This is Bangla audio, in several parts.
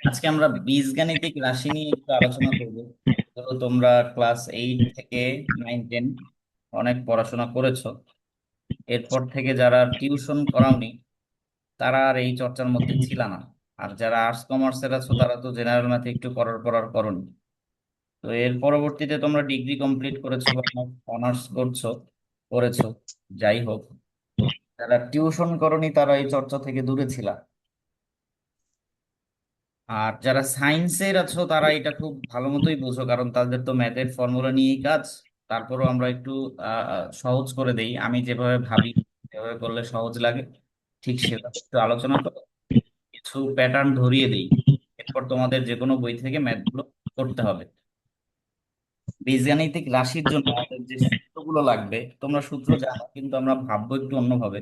আজকে আমরা বীজগাণিতিক রাশি নিয়ে একটু আলোচনা করব। ধরো তোমরা ক্লাস 8 থেকে 9, 10 অনেক পড়াশোনা করেছো। এরপর থেকে যারা টিউশন করাওনি তারা আর এই চর্চার মধ্যে ছিল না। আর যারা আর্টস কমার্সের আছো তারা তো জেনারেল ম্যাথে একটু করার পর আর করনি। তো এর পরবর্তীতে তোমরা ডিগ্রি কমপ্লিট করেছো বা অনার্স করেছো, যাই হোক, যারা টিউশন করনি তারা এই চর্চা থেকে দূরে ছিল। আর যারা সায়েন্সের আছো তারা এটা খুব ভালো মতোই বোঝো, কারণ তাদের তো ম্যাথের ফর্মুলা নিয়েই কাজ। তারপরও আমরা একটু সহজ করে দেই, আমি যেভাবে ভাবি যেভাবে করলে সহজ লাগে ঠিক সেভাবে একটু আলোচনা করে কিছু প্যাটার্ন ধরিয়ে দিই। এরপর তোমাদের যে কোনো বই থেকে ম্যাথগুলো করতে হবে। বীজগাণিতিক রাশির জন্য আমাদের যে সূত্রগুলো লাগবে তোমরা সূত্র জানো, কিন্তু আমরা ভাববো একটু অন্যভাবে।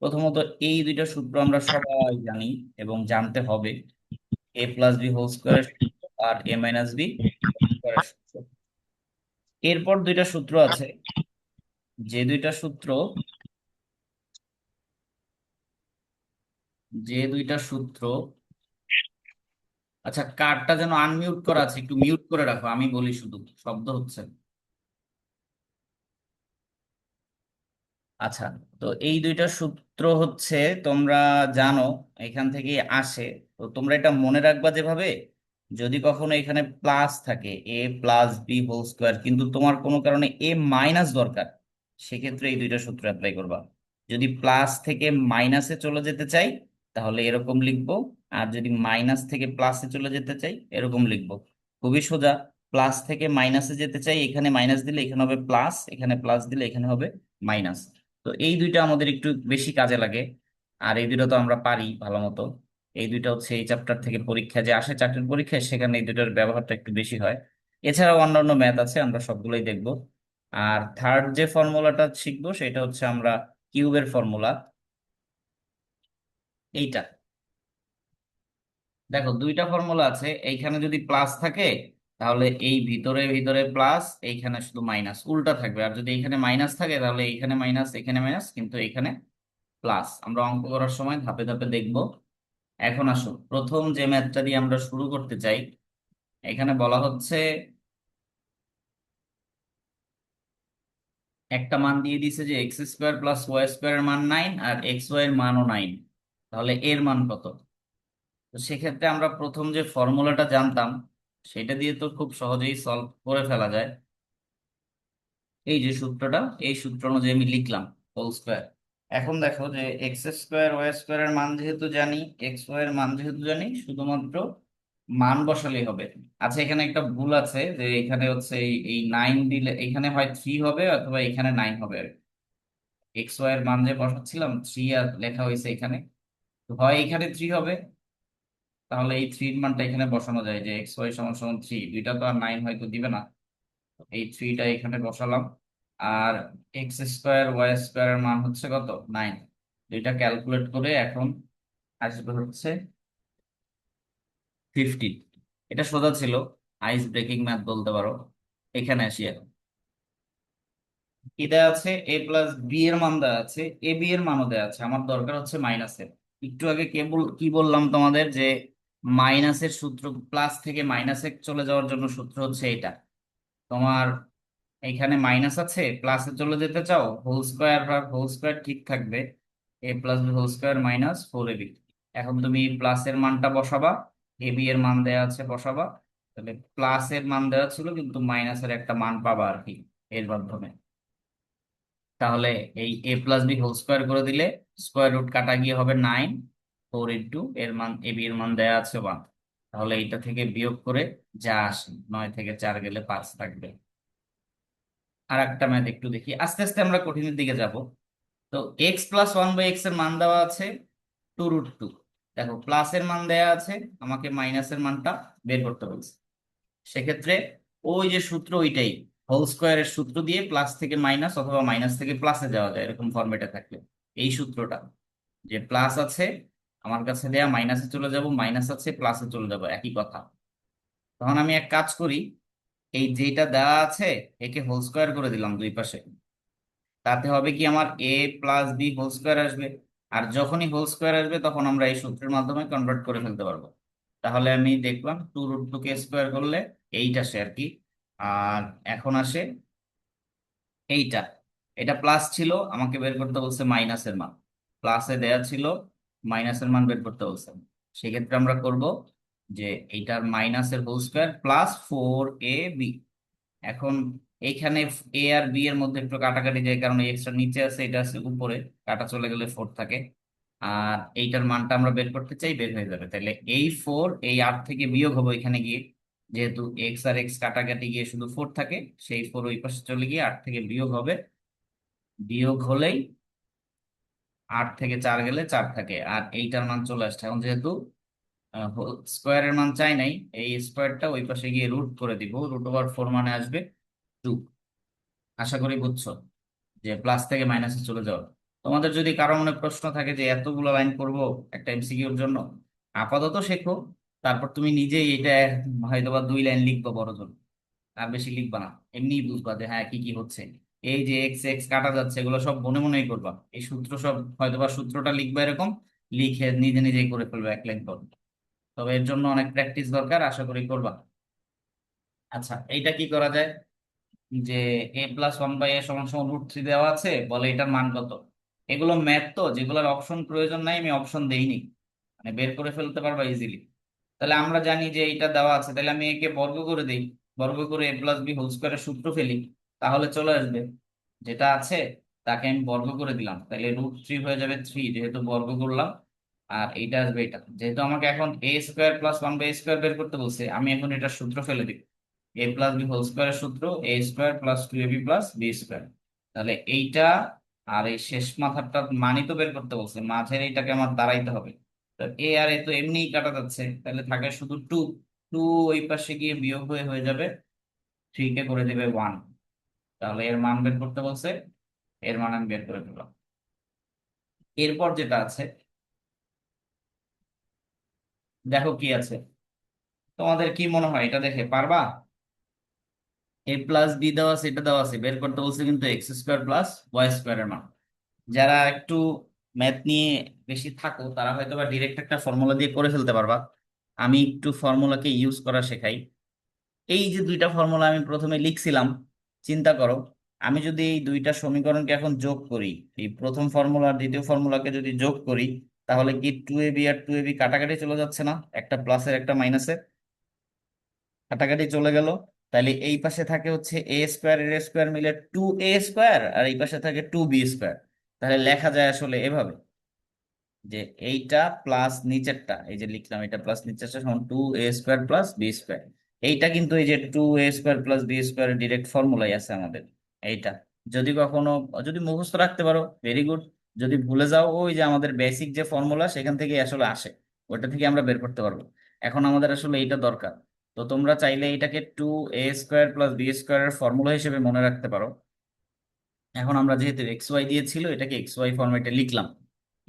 প্রথমত এই দুইটা সূত্র আমরা সবাই জানি এবং জানতে হবে। a+b² আর a-b স্কয়ারের সূত্র। এরপর দুইটা সূত্র আছে, যে দুইটা সূত্র যে দুইটা সূত্র আচ্ছা, কার্ডটা যেন আনমিউট করা আছে, একটু মিউট করে রাখো, আমি বলি শুধু শব্দ হচ্ছে। আচ্ছা, তো এই দুইটা সূত্র হচ্ছে, তোমরা জানো, এখান থেকে আসে। তো তোমরা এটা মনে রাখবা যেভাবে, যদি কখনো এখানে প্লাস থাকে a+b² কিন্তু তোমার কোনো কারণে এ মাইনাস দরকার, সেক্ষেত্রে এই দুইটা সূত্র অ্যাপ্লাই করবা। যদি প্লাস থেকে মাইনাসে চলে যেতে চাই তাহলে এরকম লিখবো, আর যদি মাইনাস থেকে প্লাসে চলে যেতে চাই এরকম লিখবো। খুবই সোজা। প্লাস থেকে মাইনাসে যেতে চাই, এখানে মাইনাস দিলে এখানে হবে প্লাস, এখানে প্লাস দিলে এখানে হবে মাইনাস। তো এই দুইটা আমাদের একটু বেশি কাজে লাগে। আর এই দুইটা তো আমরা পারি ভালো মতো। এই দুইটা হচ্ছে এই চ্যাপ্টার থেকে পরীক্ষা যে আসে, চাকরির পরীক্ষায়, সেখানে এই দুইটার ব্যবহারটা একটু বেশি হয়। এছাড়াও অন্যান্য ম্যাথ আছে, আমরা সবগুলোই দেখব। আর থার্ড যে ফর্মুলাটা শিখবো সেটা হচ্ছে আমরা কিউবের ফর্মুলা, এইটা। দেখো দুইটা ফর্মুলা আছে, এইখানে যদি প্লাস থাকে তাহলে এই ভিতরে ভিতরে প্লাস, এইখানে শুধু মাইনাস, উল্টা থাকবে। আর যদি এইখানে মাইনাস থাকে তাহলে এইখানে মাইনাস এখানে মাইনাস, কিন্তু এইখানে প্লাস। আমরা অঙ্ক করার সময় ধাপে ধাপে দেখব। এখন আসো প্রথম যে ম্যাথটা দিয়ে আমরা শুরু করতে চাই। এখানে বলা হচ্ছে একটা মান দিয়ে দিছে যে x² + y² এর মান 9 আর xy এর মানও 9। তাহলে এর মান কত? তো সেক্ষেত্রে আমরা প্রথম যে ফর্মুলাটা জানতাম সেটা দিয়ে তো খুব সহজেই সলভ করে ফেলা যায়। এই যে সূত্রটা, এই সূত্র অনুযায়ী আমি লিখলাম হোল স্কয়ার। এখন দেখো যে x² y² এর মান যেহেতু জানি, xy এর মান যেহেতু জানি, শুধুমাত্র মান বসালেই হবে। আচ্ছা, এখানে একটা ভুল আছে যে এখানে হচ্ছে এই এই 9 দিলে এখানে হয় 3 হবে অথবা এখানে 9 হবে। xy এর মান যে বসাচ্ছিলাম 3 আর লেখা হয়েছে এখানে, তো হয় এখানে 3 হবে, তাহলে এই 3 এর মানটা এখানে বসানো যায় যে xy = 3, দুইটা তো আর 9 হয়তো দিবে না। এই 3টা এখানে বসালাম। আর x² y² এর মান হচ্ছে কত? 9। দুইটা ক্যালকুলেট করে এখন আসবে হচ্ছে 15। এটা সোজা ছিল, আইস ব্রেকিং ম্যাথ বলতে পারো। এখানে আসি এখন। কি দেয়া আছে? a+b এর মান দেওয়া আছে, ab এর মানও দেওয়া আছে, আমার দরকার হচ্ছে মাইনাসের। একটু আগে কি বললাম তোমাদের যে মাইনাসের সূত্র, প্লাস থেকে মাইনাসে চলে যাওয়ার জন্য সূত্র হচ্ছে এটা। তোমার এখানে মাইনাস আছে, প্লাসে চলে যেতে চাও, হোল স্কয়ার ভাগ হোল স্কয়ার ঠিক থাকবে, a+b² - 4ab। এখন তুমি প্লাসের মানটা বসাবা, এবি এর মান দেয়া আছে বসাবা। তাহলে প্লাসের মান দেওয়া ছিল কিন্তু মাইনাসের একটা মান পাবা আর কি এর মাধ্যমে। তাহলে এই a+b² করে দিলে স্কোয়ার রুট কাটা গিয়ে হবে 9, 4 এর মান, এবি এর মান দেয়া আছে 1। তাহলে এইটা থেকে বিয়োগ করে যা আসে, 9 থেকে 4 গেলে 5 থাকবে। আর একটা ম্যাথ একটু দেখি, আস্তে আস্তে আমরা কঠিনের দিকে যাব। তো x+1/x এর মান দেওয়া আছে 2√2। দেখো প্লাসের মান দেয়া আছে, আমাকে মাইনাসের মানটা বের করতে বলছে। সেক্ষেত্রে ওই যে সূত্র ওইটাই, হোল স্কোয়ারের সূত্র দিয়ে প্লাস থেকে মাইনাস অথবা মাইনাস থেকে প্লাসে যাওয়া যায় এরকম ফরম্যাটে থাকলে, এই সূত্রটা, যে প্লাস আছে আমার কাছে দেয়া, মাইনাসে চলে যাব, মাইনাস আছে প্লাসে চলে যাব, একই কথা। তখন আমি এক কাজ করি, এই যেটা দেওয়া আছে একে হোল স্কোয়ার করে দিলাম দুই পাশে। তাতে হবে কি, আমার a+b² আসবে। আর যখনই হোল স্কোয়ার আসবে তখন আমরা এই সূত্রের মাধ্যমে কনভার্ট করে ফেলতে পারবো। তাহলে আমি দেখলাম 2√2 কে স্কোয়ার করলে 8 আসে আর কি। আর এখন আসে এইটা, এটা প্লাস ছিল, আমাকে বের করতে বলছে মাইনাসের মান। প্লাসে দেয়া ছিল, মাইনাসের মান বের করতে বলছে। সেক্ষেত্রে আমরা করব যে এইটার মাইনাসের হোল স্কোয়ার প্লাস 4ab। এখন এইখানে এ আর বি এর মধ্যে একটু কাটাকাটি যায়, কারণ এক্সট্রা নিচে আছে, এটা আছে উপরে, কাটা চলে গেলে 4 থাকে। আর এইটার মানটা আমরা বের করতে চাই, বের হয়ে যাবে। তাহলে এই 4 এই 8 থেকে বিয়োগ হবে এখানে গিয়ে, যেহেতু এক্স আর এক্স কাটাকাটি গিয়ে শুধু 4 থাকে, সেই 4 ওই পাশে চলে গিয়ে 8 থেকে বিয়োগ হবে। বিয়োগ হলেই 8 থেকে 4 গেলে 4 থাকে, আর এইটার মান চলে আসছে। এখন যেহেতু স্কোয়ারের মান চাই নাই, এই স্কোয়ারটা ওই পাশে গিয়ে রুট করে দিব, √4 মানে আসবে 2। আশা করি বুঝছো যে প্লাস থেকে মাইনাসে চলে যাওয়া। তোমাদের যদি কারো মনে প্রশ্ন থাকে যে এতগুলো লাইন করব একটা এমসিকিউর জন্য, আপাতত শেখো, তারপর তুমি নিজেই এটা হয়তোবা 2 লাইন লিখবো বড় জোর, আর বেশি লিখবা না। এমনি বুঝবা যে হ্যাঁ কি কি হচ্ছে। এই যে এক্স এক্স কাটা যাচ্ছে, এগুলো সব মনে মনেই করবা, এই সূত্র সব হয়তোবা সূত্রটা লিখবা এরকম, লিখে নিজে নিজেই করে ফেলবে 1 লাইন পর। তবে এর জন্য অনেক প্র্যাকটিস দরকার, আশা করি করবা। আচ্ছা, এইটা কি করা যায়, যে a+1/a=√3 দেওয়া আছে, বলে এটার মান কত। এগুলো ম্যাথ তো, যেগুলোর অপশন প্রয়োজন নাই আমি অপশন দেইনি, মানে বের করে ফেলতে পারবা ইজিলি। তাহলে আমরা জানি যে এইটা দেওয়া আছে, তাহলে আমি একে বর্গ করে দিই, বর্গ করে a+b² সূত্র ফেলি, তাহলে চলে আসবে। যেটা আছে তাকে আমি বর্গ করে দিলাম, তাহলে √3 হয়ে যাবে 3, যেহেতু বর্গ করলাম। আর এইটা আসবে, এটা যেহেতু আমাকে এখন a² + 1/a² বের করতে বলছে, আমি এখন এটা সূত্র ফেলে দিই। a+b² সূত্র a² + 2ab + b²। তাহলে এইটা আর এই শেষ মাথাটা মানই তো বের করতে বলছে, মাঝের এইটাকে আমার দাঁড়াইতে হবে। তো এ আর এ তো এমনিই কাটা যাচ্ছে, তাহলে থাকে শুধু 2। 2 ওই পাশে গিয়ে বিয়োগ হয়ে যাবে, 3 কে করে দেবে 1। তাহলে এর মান বের করতে বলছে, এর মান আমি বের করে দিলাম। এরপর যেটা আছে, দেখো কি আছে, তোমাদের কি মনে হয় এটা দেখে পারবা? a+b দেওয়া আছে, এটা দেওয়া আছে, বের করতে বলছে কিন্তু x² + y² এর মান। যারা একটু ম্যাথ নিয়ে বেশি থাকো তারা হয়তো বা ডিরেক্ট একটা ফর্মুলা দিয়ে করে ফেলতে পারবা। আমি একটু ফর্মুলাকে ইউজ করা শেখাই। এই যে দুইটা ফর্মুলা আমি প্রথমে লিখছিলাম, চিন্তা করো, আমি যদি এই দুইটা সমীকরণকে এখন যোগ করি, এই প্রথম ফর্মুলা আর দ্বিতীয় ফর্মুলাকে যদি যোগ করি, তাহলে কি 2ab আর 2ab কাটাকাটি চলে যাচ্ছে না, একটা প্লাসের একটা মাইনাসের, কাটাকাটি চলে গেল। তাহলে এই পাশে থাকে হচ্ছে a² এর স্কোয়ার মিলে 2a², আর এই পাশে থাকে 2b²। তাহলে লেখা যায় আসলে এভাবে, যে এইটা প্লাস নিচেরটা, এই যে লিখলাম এটা প্লাস নিচেরটা সমান 2a² + b²। এইটা কিন্তু এই যে 2a² + b² ডিরেক্ট ফর্মুলাই আছে আমাদের এইটা। যদি কখনো, যদি মুখস্থ রাখতে পারো ভেরি গুড, যদি ভুলে যাও ওই যে আমাদের বেসিক যে ফর্মুলা সেখান থেকে আসলে আসে, ওইটা থেকে আমরা বের করতে পারবো। এখন আমাদের আসলে এইটা দরকার। তো তোমরা চাইলে এটাকে 2a² + b² এর ফর্মুলা হিসেবে মনে রাখতে পারো। এখন আমরা যেহেতু এক্স ওয়াই দিয়েছিল, এটাকে এক্স ওয়াই ফরম্যাটে লিখলাম।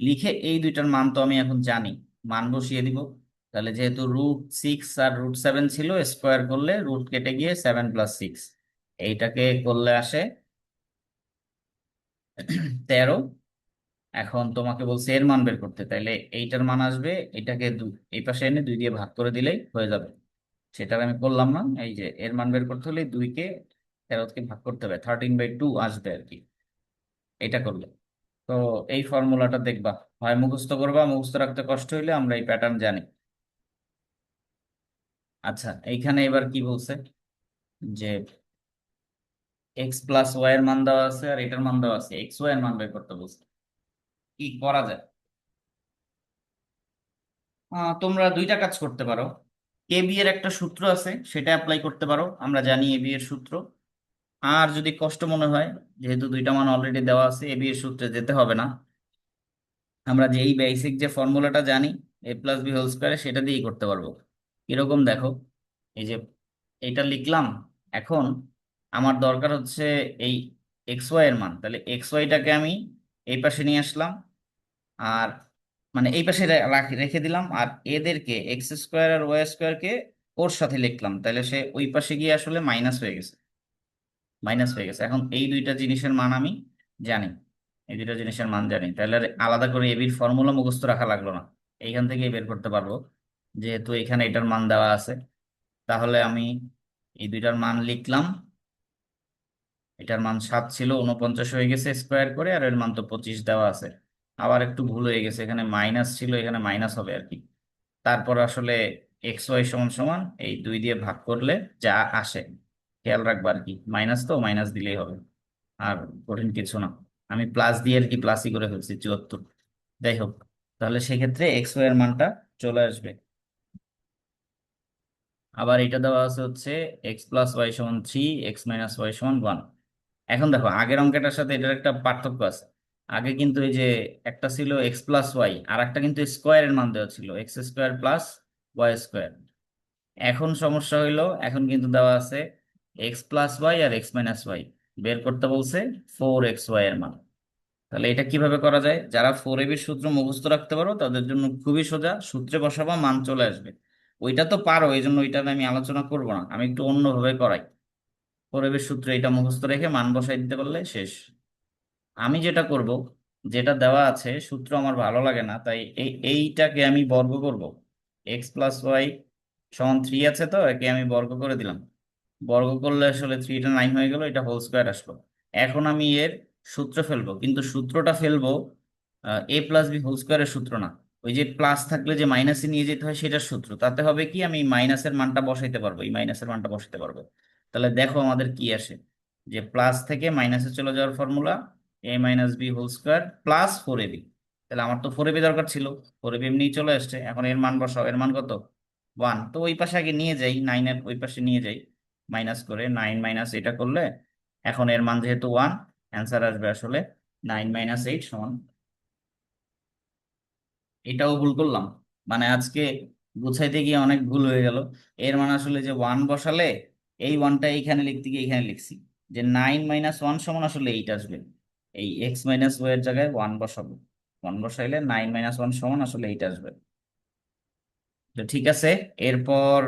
লিখে এই দুইটার মান তো আমি এখন জানি, মান বসিয়ে দিব। তাহলে যেহেতু √6 আর √7 ছিল, স্কোয়ার করলে রুট কেটে গিয়ে 7 + 6, এইটাকে করলে আসে 13। এখন তোমাকে বলছে এর মান বের করতে, তাইলে এইটার মান আসবে, এটাকে এই পাশে এনে 2 দিয়ে ভাগ করে দিলেই হয়ে যাবে। সেটা আমি করলাম না, এই যে এর মান বের করতে হলে 2কে 13কে ভাগ করতে হবে, 13/2 আসবে আর কি, এটা করলে। তো এই ফর্মুলাটা দেখবা, হয় মুখস্থ করবা, মুখস্থ রাখতে কষ্ট হইলে আমরা এই প্যাটার্ন জানি। আচ্ছা, এইখানে এবার কি বলছে, যে x+y এর মান দেওয়া আছে আর এটার মান দেওয়া আছে, xy এর মান বের করতে বলছে। কি করা যায়? তোমরা দুইটা কাজ করতে পারো। এবি এর একটা সূত্র আছে, সেটা অ্যাপ্লাই করতে পারো, আমরা জানি এবি এর সূত্র। আর যদি কষ্ট মনে হয়, যেহেতু দুইটা মান অলরেডি দেওয়া আছে, এবি এর সূত্রে যেতে হবে না, আমরা যে এই বেসিক যে ফর্মুলাটা জানি a+b² সেটা দিয়েই করতে পারবো। কিরকম দেখো, এই যে এটা লিখলাম। এখন আমার দরকার হচ্ছে এই এক্স ওয়াই এর মান, তাহলে এক্স ওয়াইটাকে আমি এই পাশে নিয়ে আসলাম, আর মানে এই পাশে রেখে দিলাম, আর এদেরকে x² আর y² ওর সাথে লিখলাম, তাহলে সে ওই পাশে গিয়ে আসলে মাইনাস হয়ে গেছে, মাইনাস হয়ে গেছে। এখন এই দুইটা জিনিসের মান আমি জানি, এই দুইটা জিনিসের মান জানি, তাহলে আর আলাদা করে এবির ফর্মুলা মুখস্থ রাখা লাগলো না, এইখান থেকেই বের করতে পারবো। যেহেতু এখানে এটার মান দেওয়া আছে, তাহলে আমি এই দুইটার মান লিখলাম। এটার মান 7 ছিল, 49 হয়ে গেছে স্কোয়ার করে, আর এর মান তো 25 দেওয়া আছে। আবার একটু ভুল হয়ে গেছে, এখানে মাইনাস ছিল, এখানে মাইনাস হবে আর কি। তারপর আসলে এক্স ওয়াই সমান সমান এই 2 দিয়ে ভাগ করলে যা আসে, খেয়াল রাখবা আর কি, মাইনাস তো মাইনাস দিলেই হবে, আর কঠিন কিছু না। আমি প্লাস দিয়ে আর কি প্লাসই করে ফেলছি 74। যাই হোক, তাহলে সেক্ষেত্রে এক্স ওয়াই এর মানটা চলে আসবে। আবার এটা দেওয়া আছে হচ্ছে এক্স প্লাস ওয়াই সমান 3, এক্স মাইনাস ওয়াই সমান 1। এখন দেখো আগের অঙ্কটার সাথে এটার একটা পার্থক্য আছে। আগে কিন্তু এই যে একটা ছিল এক্স প্লাস ওয়াই, আর একটা কিন্তু স্কোয়ারের মান দেওয়া ছিল x square plus y square. এখন সমস্যা হইলো, এখন কিন্তু দেওয়া আছে এক্স প্লাস ওয়াই আর এক্স মাইনাস ওয়াই, বের করতে বলছে 4xy এর মান। তাহলে এটা কিভাবে করা যায়? যারা 4ab সূত্র মুখস্থ রাখতে পারো তাদের জন্য খুবই সোজা, সূত্রে বসাবা মান চলে আসবে। ওইটা তো পারো, এই জন্য ওইটা নিয়ে আমি আলোচনা করব না, আমি একটু অন্যভাবে করাই। 4ab সূত্রে এটা মুখস্থ রেখে মান বসাই দিতে পারলে শেষ। আমি যেটা করব, যেটা দেওয়া আছে সূত্র আমার ভালো লাগে না, তাই এইটাকে আমি বর্গ করব। এক্স প্লাস ওয়াই সমান 3 আছে, তো একে আমি বর্গ করে দিলাম। বর্গ করলে আসলে 3টা 9 হয়ে গেল, এটা হোল স্কোয়ার আসলো। এখন আমি এর সূত্র ফেলবো, কিন্তু সূত্রটা ফেলবো এ প্লাস বি হোল স্কোয়ারের সূত্র না। ওই যে প্লাস থাকলে যে মাইনাসে নিয়ে যেতে হয় সেটার সূত্র। তাতে হবে কি, আমি মাইনাসের মানটা বসাইতে পারবো, এই মাইনাসের মানটা বসাইতে পারবো। তাহলে দেখো আমাদের কি আসে, যে প্লাস থেকে মাইনাসে চলে যাওয়ার formula a minus b whole square plus 4ab। তাহলে আমার তো 4ab দরকার ছিল, 4ab এমনি চলে আসছে। এখন এর মান বসাও, এর মান কত? 1। তো ওই পাশে আগে নিয়ে যাই, 9-এর ওই পাশে নিয়ে যাই, মাইনাস করে 9 মাইনাস এটা করলে এখন এর মান যেহেতু 1, অ্যান্সার আসবে আসলে 9 - 8 সমান। এটাও ভুল করলাম, মানে আজকে গুছাইতে গিয়ে অনেক ভুল হয়ে গেল। এর মানে আসলে যে 1 বসালে, এই 1টা এইখানে লিখতে গিয়ে এখানে লিখছি, যে 9 - 1 সমান আসলে 8 আসবে। এই এক্স মাইনাস ওয়াই এর জায়গায় 1 বসাবো, 1 বসাইলে 9 - 1 সমান আসলে 8 আসবে। তো ঠিক আছে, এরপর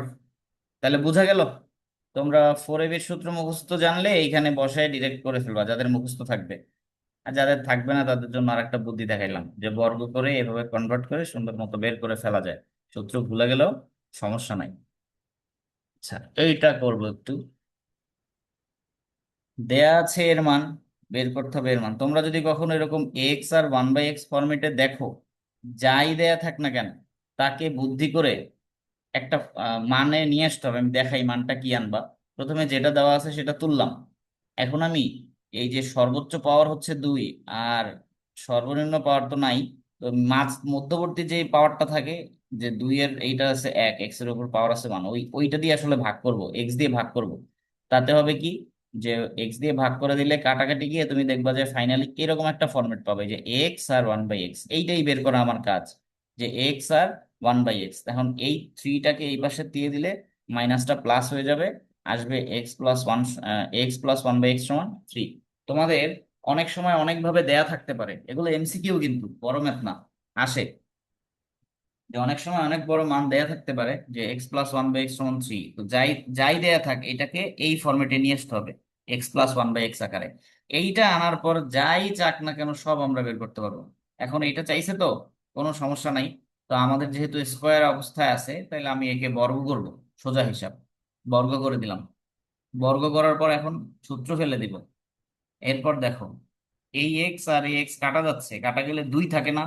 তাহলে বোঝা গেল, তোমরা 4ab এর সূত্র মুখস্থ জানলে এইখানে বসায় ডিরেক্ট করে ফেলবা যাদের মুখস্থ থাকবে। আর যাদের থাকবে না তাদের জন্য আরেকটা বুদ্ধি দেখাইলাম, যে বর্গ করে এভাবে কনভার্ট করে সুন্দর মতো বের করে ফেলা যায়। সূত্র ভুলে গেলেও সমস্যা নাই। আচ্ছা, এইটা করবো একটু। দেয়া আছে এর মান, বের করতে হবে এর মান। তোমরা যদি কখনো এরকম এক্স আর 1/x ফরম্যাটে দেখো, যাই দেয়া থাক না কেন, তাকে বুদ্ধি করে একটা মানে নিয়ে আসতে হবে। আমি দেখাই মানটা কি আনবা। প্রথমে যেটা দেওয়া আছে সেটা তুললাম। এখন আমি এই যে সর্বোচ্চ পাওয়ার হচ্ছে 2, আর সর্বনিম্ন পাওয়ার তো নাই, তো মধ্যবর্তী যে পাওয়ারটা থাকে, যে 2-এর এইটা আছে 1, এক্স এর উপর পাওয়ার আছে 1, ওইটা দিয়ে আসলে ভাগ করব, এক্স দিয়ে ভাগ করব। তাতে হবে কি, যে এক্স দিয়ে ভাগ করে দিলে কাটাকাটি গিয়ে তুমি দেখবা যে ফাইনালি এরকম একটা ফরম্যাট পাবে, যে এক্স আর 1/x। এইটাই বের করা আমার কাজ, যে এক্স আর 1/x। এখন এই 3টাকে এই পাশে দিয়ে দিলে মাইনাসটা প্লাস হয়ে যাবে, আসবে x+1, x+1/x সমান 3। তোমাদের অনেক সময় অনেক ভাবে দেয়া থাকতে পারে, এগুলো এমসিকিউ কিন্তু বড় ম্যাথ না, আসে যে অনেক সময় অনেক বড় মান দেয়া থাকতে পারে, যে x+1/x সমান 3। তো যাই যাই দেয়া থাক, এটাকে এই ফরম্যাটে নিয়ে আসতে হবে, x+1/x আকারে। এইটা আনার পর যাই চাক না কেন সব আমরা বের করতে পারবো। এখন এটা চাইছে তো কোনো সমস্যা নাই। তো আমাদের যেহেতু স্কোয়ার অবস্থায় আছে, তাহলে আমি একে বর্গ করব, সোজা হিসাব, বর্গ করে দিলাম। বর্গ করার পর এখন সূত্র ফেলে দিব। এরপর দেখো, এই এক্স আর এই এক্স কাটা যাচ্ছে, কাটা গেলে 2 থাকে না,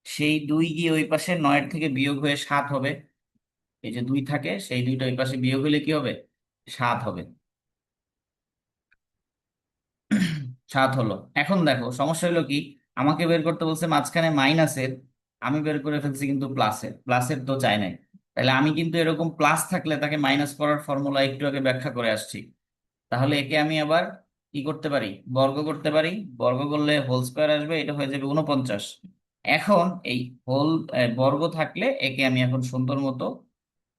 সেই 2 গিয়ে ওই পাশে 9-এর থেকে বিয়োগ হয়ে 7 হবে। এই যে 2 থাকে, সেই 2টা ওই পাশে বিয়োগ হলে কি হবে? 7 হবে। 7 হলো। এখন দেখো সমস্যা হলো কি, আমাকে বের করতে বলছে মাঝখানে মাইনাসের, আমি বের করে ফেলছি কিন্তু প্লাসের, প্লাসের তো চাই নাই। তাহলে আমি কিন্তু এরকম প্লাস থাকলে তাকে মাইনাস করার ফর্মুলা একটু আগে ব্যাখ্যা করে আসছি। তাহলে একে আমি আবার কি করতে পারি? বর্গ করতে পারি। বর্গ করলে হোল স্কোয়ার আসবে, এটা হয়ে যাবে 49। এখন এই হোল বর্গ থাকলে একে আমি এখন সুন্দর মতো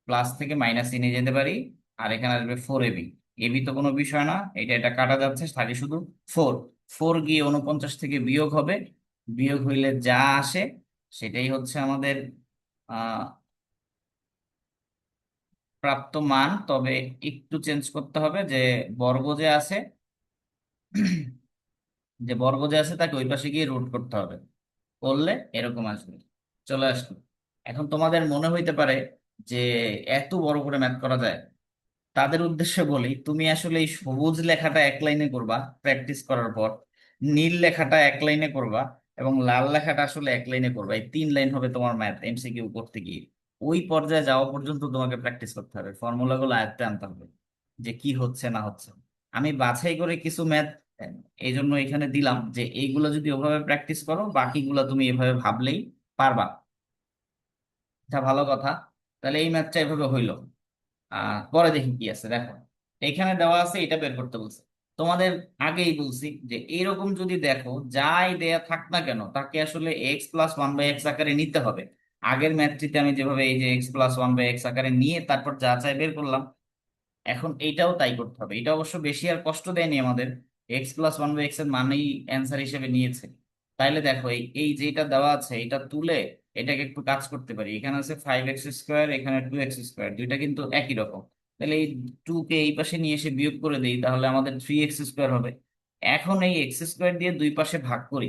প্লাস থেকে মাইনাসে নিয়ে যেতে পারি। আর এখানে আসবে 4ab। এবি তো কোনো বিষয় না, এটা এটা কাটা যাচ্ছে, থাকে শুধু 4। 4 গিয়ে 49 থেকে বিয়োগ হবে, বিয়োগ হইলে যা আসে সেটাই হচ্ছে আমাদের আহ প্রাপ্ত মান। তবে একটু চেঞ্জ করতে হবে, যে বর্গ যে আছে, যে বর্গ যে আছে তাকে ওই পাশে গিয়ে রুট করতে হবে, করলে এরকম আসবে, চলে আসবে। এখন তোমাদের মনে হইতে পারে যে এত বড় করে ম্যাথ করা যায়, তাদের উদ্দেশ্যে বলি, তুমি আসলে এই সবুজ লেখাটা এক লাইনে করবা প্র্যাকটিস করার পর, নীল লেখাটা এক লাইনে করবা, এবং লাল লেখাটা আসলে এক লাইনে করবা। এই 3 লাইন হবে তোমার ম্যাথ এমসিকিউ করতে গিয়ে। ওই পর্যায়ে যাওয়া পর্যন্ত তোমাকে প্র্যাকটিস করতে হবে, ফর্মুলাগুলো আয়ত্তে আনতে হবে যে কি হচ্ছে না হচ্ছে। আমি বাছাই করে কিছু ম্যাথ এই জন্য এখানে দিলাম, যে এইগুলো যদি ওভাবে প্র্যাকটিস করো, বাকিগুলো তুমি এভাবে ভাবলেই পারবা। এটা ভালো কথা। তাহলে এই ম্যাথটা এভাবে হইলো। পরে দেখি কি আছে, দেখো এখানে দেওয়া আছে, এটা বের করতে বলছে তোমাদের। আগেই বলছি যে এরকম যদি দেখো, যাই দেয়া থাক না কেন, তাকে আসলে x+1/x আকারে নিতে হবে। আগের ম্যাথটিতে আমি যেভাবে এই যে x+1/x আকারে নিয়ে তারপর যা চাই বের করলাম, এখন এইটাও তাই করতে হবে। এটা অবশ্য বেশি আর কষ্ট দেয়নি আমাদের, x+1/x এর মানেই অ্যান্সার হিসেবে নিয়েছে। তাইলে দেখো এই এই যেটা দেওয়া আছে এটা তুলে এটাকে একটু কাজ করতে পারি। এখানে আছে 5x², এখানে 2x², দুইটা কিন্তু একই রকম। তাহলে এই 2 কে এই পাশে নিয়ে এসে বিয়োগ করে দিই, তাহলে আমাদের 3x² হবে। এখন এই x² দিয়ে দুই পাশে ভাগ করি।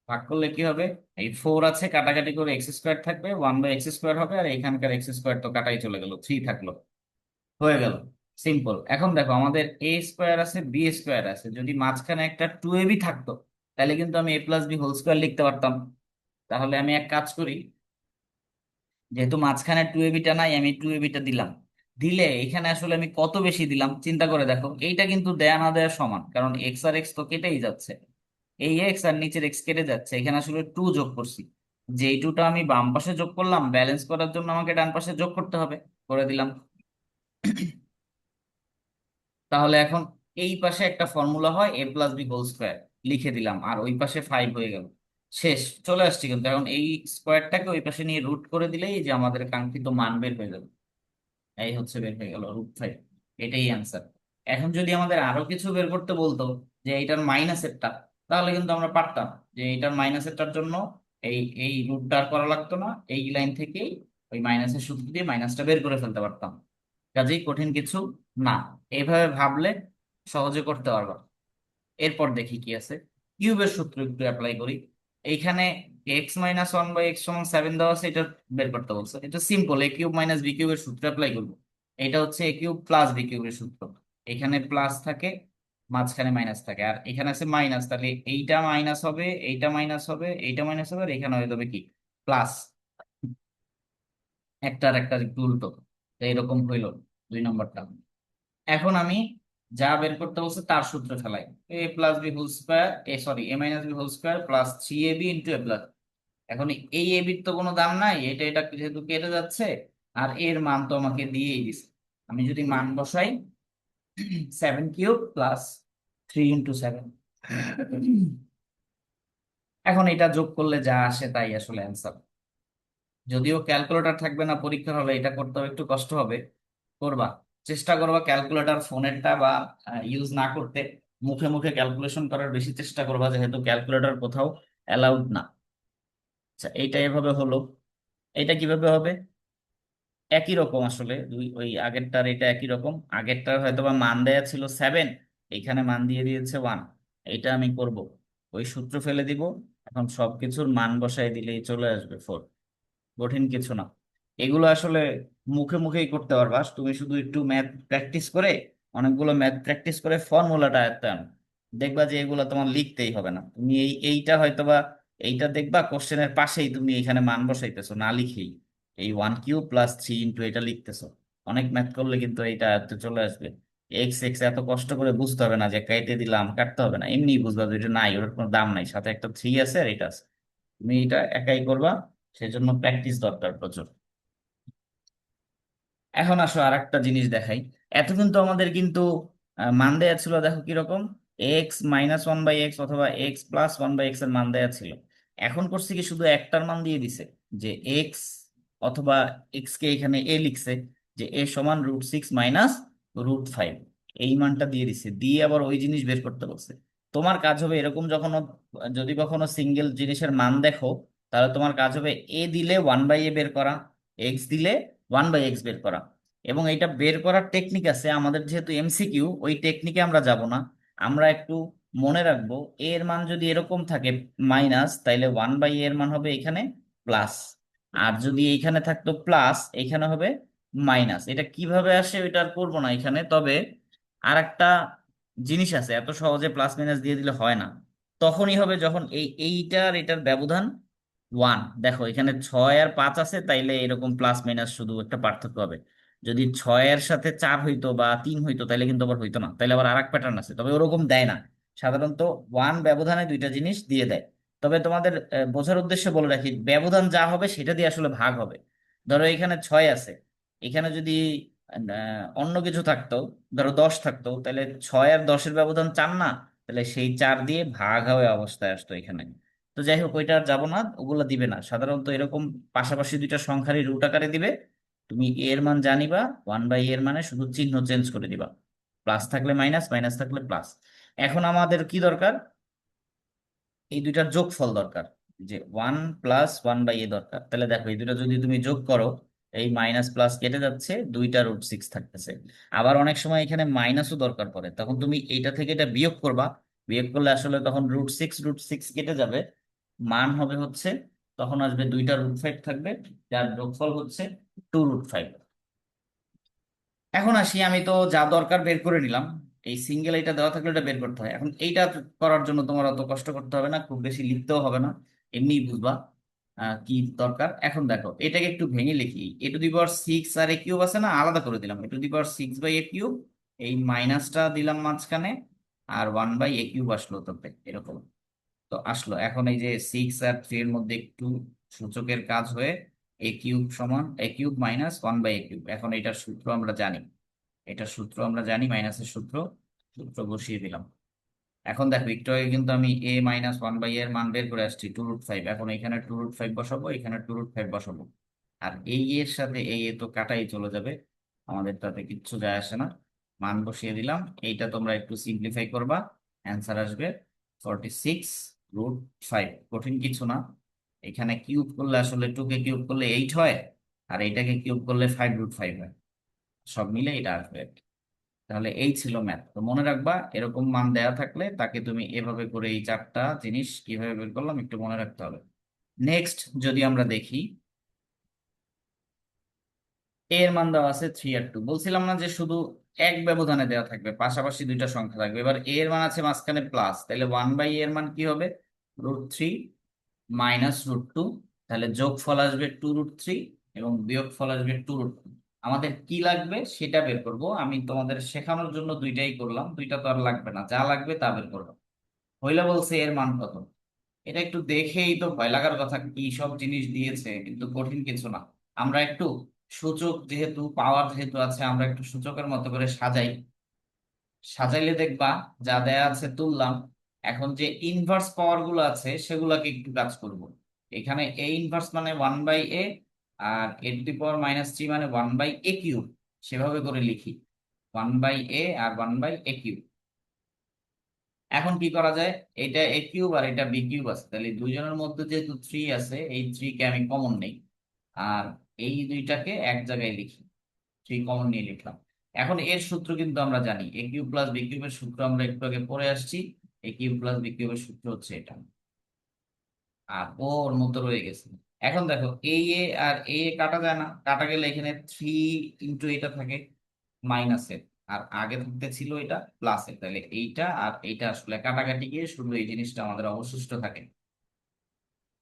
ভাগ করলে কি হবে, এই 4 আছে, কাটাকাটি করে x² থাকবে, 1/x² হবে, আর এখানকার x² তো কাটাই চলে গেল, 3 থাকলো। হয়ে গেল, সিম্পল। এখন দেখো আমাদের a² আছে, b² আছে, যদি মাঝখানে একটা 2ab থাকতো, তাহলে কিন্তু আমি a+b² লিখতে পারতাম। তাহলে আমি এক কাজ করি, যেহেতু মাঝখানে 2ab নাই, আমি 2ab দিলাম। দিলে এখানে আসলে আমি কত বেশি দিলাম চিন্তা করে দেখো, এইটা কিন্তু দেয়া না দেয়া সমান, কারণ এক্স আর এক্স তো কেটেই যাচ্ছে। এই এক্স আর নিচের এক্স কেটে যাচ্ছে, এখানে আসলে 2 যোগ করছি। যে এই 2টা আমি বাম পাশে যোগ করলাম, ব্যালেন্স করার জন্য আমাকে ডান পাশে যোগ করতে হবে, করে দিলাম। তাহলে এখন এই পাশে একটা ফর্মুলা হয় a+b² লিখে দিলাম, আর ওই পাশে 5 হয়ে গেল। শেষ, চলে আসছে। কিন্তু এখন এই স্কোয়ারটাকে ওই পাশে নিয়ে রুট করে দিলেই এই যে আমাদের কাঙ্ক্ষিত মান বের হয়ে যাবে। এই হচ্ছে বের হয়ে গেল √5। এটাই অ্যান্সার। এখন যদি আমাদের আরো কিছু বের করতে বলতো, যে এইটার মাইনাসেরটা, তাহলে কিন্তু আমরা পারতাম যে এইটার মাইনাসেরটার জন্য এই এই রুটটা আর করা লাগতো না, এই লাইন থেকেই ওই মাইনাসের সূত্র দিয়ে মাইনাসটা বের করে ফেলতে পারতাম। কাজেই কঠিন কিছু না, এইভাবে ভাবলে সহজে করতে পারবা। এরপর দেখি কি আছে, কিউবের সূত্র একটু অ্যাপ্লাই করি। এইখানে x-1/x=7 দেওয়া আছে, এটা বের করতে বলছে। এটা সিম্পল, a³ - b³ এর সূত্র অ্যাপ্লাই করবো। এটা হচ্ছে a³ + b³ এর সূত্র। এখানে প্লাস থাকে, মাঝখানে মাইনাস থাকে, আর এখানে আছে মাইনাস, তাহলে এইটা মাইনাস হবে, এইটা মাইনাস হবে, এইটা মাইনাস হবে, আর এখানে হয়ে যাবে কি প্লাস। একটা আর একটা একটু উল্টো, তো এরকম হইলো 2 নম্বরটা। এখন আমি যা বের করতে বলছে তার সূত্র ফেলাই। a+b² a+b² +3ab * a+। এখন এই এবির তো কোনো দাম নাই, এটা এটা যেহেতু কেটে যাচ্ছে, আর এর মান তো আমাকে দিয়েই দিছে। আমি যদি মান বসাই, 7³ + 3 × 7, এখন এটা যোগ করলে যা আসে তাই আসলে অ্যান্সার। যদিও ক্যালকুলেটর থাকবে না পরীক্ষার হলে, এটা করতে হবে, একটু কষ্ট হবে। করবা, চেষ্টা করবা ক্যালকুলেটর ফোনেরটা বা ইউজ না করতে, মুখে মুখে ক্যালকুলেশন করার বেশি চেষ্টা করবা, যেহেতু ক্যালকুলেটর কোথাও অ্যালাউড না। আচ্ছা, এইটা এভাবে হলো। এটা কিভাবে হবে, একই রকম আসলে, দুই ওই আগেরটার এটা একই রকম। আগেরটার হয়তো বা মান দেয়া ছিল 7, এখানে মান দিয়ে দিয়েছে 1। এটা আমি করব, ওই সূত্র ফেলে দিব, এখন সবকিছুর মান বসাই দিলেই চলে আসবে 4। কঠিন কিছু না, এগুলো আসলে মুখে মুখেই করতে পারবা। তুমি শুধু একটু ম্যাথ প্র্যাকটিস করে, অনেকগুলো ম্যাথ প্র্যাকটিস করে ফর্মুলাটা আয়ত্তে আনো, দেখবা যে এগুলো তোমার লিখতেই হবে না। তুমি এইটা হয়তোবা এইটা দেখবা কোশ্চেনের পাশেই তুমি এখানে মান বসাইতেছো না লিখেই, এই 1³ + 3 * এটা লিখতেছো। অনেক ম্যাথ করলে কিন্তু এইটা আয়ত্তে চলে আসবে। এক্স এক্স এত কষ্ট করে বুঝতে হবে না, যে কেটে দিলাম কাটতে হবে না, এমনি বুঝবা যে এটা নাই, ওটার কোনো দাম নাই, সাথে একটা 3 আছে আর এটা আছে। তুমি এটা একাই করবা, সেজন্য প্র্যাকটিস দরকার প্রচুর। এখন আসো আর একটা জিনিস দেখাই। এতদিন তো আমাদের কিন্তু মান দেয়া ছিল, দেখো কিরকম, x-1/x অথবা x+1/x এর মান দেয়া ছিল। এখন করছে কি, শুধু একটার মান দিয়ে দিছে, যে x অথবা x কে এখানে a লিখছে, যে a সমান √6 - √5। এই মানটা দিয়ে দিছে, দিয়ে আবার ওই জিনিস বের করতে বলছে। তোমার কাজ হবে এরকম, যখন যদি কখনো সিঙ্গেল জিনিসের মান দেখো, তাহলে তোমার কাজ হবে a দিলে 1/a বের করা, x দিলে 1/x বের করা। এবং এটা বের করার টেকনিক আছে আমাদের, যেহেতু এমসিকিউ, ওই টেকনিকে আমরা যাব না। আমরা একটু মনে রাখবো, এর মান যদি এরকম থাকে মাইনাস, তাইলে 1/a এর মান হবে এখানে প্লাস। আর যদি এইখানে থাকতো প্লাস, এখানে হবে মাইনাস। এটা কিভাবে আসে ওইটা আর করবো না এখানে, তবে আর একটা জিনিস আছে, এত সহজে প্লাস মাইনাস দিয়ে দিলে হয় না। তখনই হবে যখন এইটার এটার ব্যবধান 1। দেখো এখানে 6 আর 5 আছে, তাইলে এরকম প্লাস মাইনাস শুধু একটা পার্থক্য হবে। যদি 6-এর সাথে 4 হইতো বা 3 হইতো, তাইলে কিন্তু আবার হইতো না, তাইলে আবার আরেক প্যাটার্ন আছে, তবে ওরকম দেয় না। সাধারণত 1 ব্যবধানে দুইটা জিনিস দিয়ে দেয়। তবে তোমাদের বোঝার উদ্দেশ্যে বলে রাখি, ব্যবধান যা হবে সেটা দিয়ে আসলে ভাগ হবে। ধরো এখানে 6 আছে, এখানে যদি অন্য কিছু থাকতো, ধরো 10 থাকতো, তাহলে 6 আর 10-এর ব্যবধান 4 না, তাহলে সেই 4 দিয়ে ভাগ হয়ে অবস্থায় আসতো এখানে। তো যাই হোক, ওইটা আর যাবো না, ওগুলো দিবে না সাধারণত। এরকম পাশাপাশি দুইটা সংখ্যারই রুট আকারে দিবে। তুমি এর মান জানিবা, 1/এর মানে শুধু চিহ্ন চেঞ্জ করে দিবা, প্লাস থাকলে মাইনাস, মাইনাস থাকলে প্লাস। এখন আমাদের কি দরকার? এই দুইটার যোগফল দরকার, যে 1 + 1/a দরকার। তাহলে দেখো এই দুটো যদি তুমি যোগ করো, এই মাইনাস প্লাস কেটে যাচ্ছে, দুইটা √6 থাকতেছে। আবার অনেক সময় এখানে মাইনাসও দরকার পড়ে, তখন তুমি এইটা থেকে এটা বিয়োগ করবা। বিয়োগ করলে আসলে তখন √6 কেটে যাবে, মান হবে হচ্ছে, তখন আসবে দুইটা √5 থাকবে, যার যোগফল হচ্ছে 2√5। এখন আসি, আমি তো যা দরকার বের করে নিলাম। এই সিঙ্গেল এটা দেওয়া থাকলে এটা বের করতে হয়। এখন এইটা করার জন্য তোমার অত কষ্ট করতে হবে না, খুব বেশি লিখতেও হবে না, এমনিই বুঝবা কি দরকার। এখন দেখো এটাকে একটু ভেঙে লিখি। a⁻6 আর a³ আছে না, আলাদা করে দিলাম। a⁻6/a³, এই মাইনাসটা দিলাম মাঝখানে, আর 1/a³ আসলো, তবে এরকম তো আসলো। এখন এই যে 6 আর 3 এর মধ্যে একটু সূচকের কাজ হয়ে a³ - 1/a³, এখন এটার সূত্র আমরা জানি। মাইনাসের সূত্র, বসিয়ে দিলাম। এখন দেখো একটু আগে কিন্তু আমি a-1/a এর মান বের করে আসছি 2√5। এখন এখানে 2√5 বসাবো, এখানে 2√5 বসাবো। আর এই এর সাথে এই এ তো কাটাই চলে যাবে, আমাদের তাতে কিচ্ছু যায় আসে না। মান বসিয়ে দিলাম। এইটা তোমরা একটু সিম্পলিফাই করবা, অ্যান্সার আসবে 46√5। কঠিন কিছু না। এখানে কিউব করলে আসলে 2 কে কিউব করলে 8 হয়, আর এইটাকে কিউব করলে 5√5 হয়, সব মিলে এটা আসবে। তাহলে এই ছিল ম্যাথ। তো মনে রাখবা, এরকম মান দেয়া থাকলে তাকে তুমি এভাবে করে এই চারটা জিনিস কিভাবে বের করলাম একটু মনে রাখতে হবে। নেক্সট যদি আমরা দেখি, এ এর মান দেওয়া আছে 3 আর 2। বলছিলাম না যে শুধু এক ব্যবধানে দেওয়া থাকবে, পাশাপাশি দুইটা সংখ্যা থাকবে। এবার এ এর মান আছে মাঝখানে প্লাস, তাহলে 1/a এর মান কি হবে? √3 - √2। তাহলে যোগফল আসবে 2√3 এবং বিয়োগফল আসবে 2√2। আমাদের কি লাগবে সেটা বের করব। আমি তোমাদের শেখানোর জন্য দুইটাই করলাম, দুইটা তো আর লাগবে না, যা লাগবে তা বের করবো। হইলা বলছে এর মান কত। এটা একটু দেখেই তো ভয় লাগার কথা, কি সব জিনিস দিয়েছে, কিন্তু কঠিন কিছু না। আমরা একটু সূচক যেহেতু, পাওয়ার যেহেতু আছে, আমরা একটু সূচকের মতো করে সাজাই। সাজাইলে দেখবা যা দেয়া আছে তুললাম। এখন যে ইনভার্স পাওয়ার গুলো আছে সেগুলোকে একটু কাজ করব। এখানে এ ইনভার্স মানে 1/a, আর a⁻³ মানে 1/a³, সেভাবে করে লিখি, 1/a আর 1/a³। এখন কি করা যায়? এটা a³ আর এটা b³ আছে, তাহলে দুইজনের মধ্যে যেহেতু 3 আছে, এই 3 কে আমি কমন নেই, আর এই দুইটাকে এক জায়গায় লিখি, 3 কমন নিয়ে লিখলাম। এখন এর সূত্র কিন্তু আমরা জানি, a³ + b³ এর সূত্র আমরা একটু আগে পড়ে আসছি। a³ + b³ এর সূত্র হচ্ছে এটা, আর ও ওর মতো রয়ে গেছে। এখন দেখো এই এ আর এ কাটা যায় না, কাটা গেলে এখানে 3 × এটা থাকে মাইনাসের, আর আগে থাকতে ছিল এটা প্লাসের, তাহলে এইটা আর এইটা আসলে কাটাকাটি গিয়ে শুধু এই জিনিসটা আমাদের অবশিষ্ট থাকে।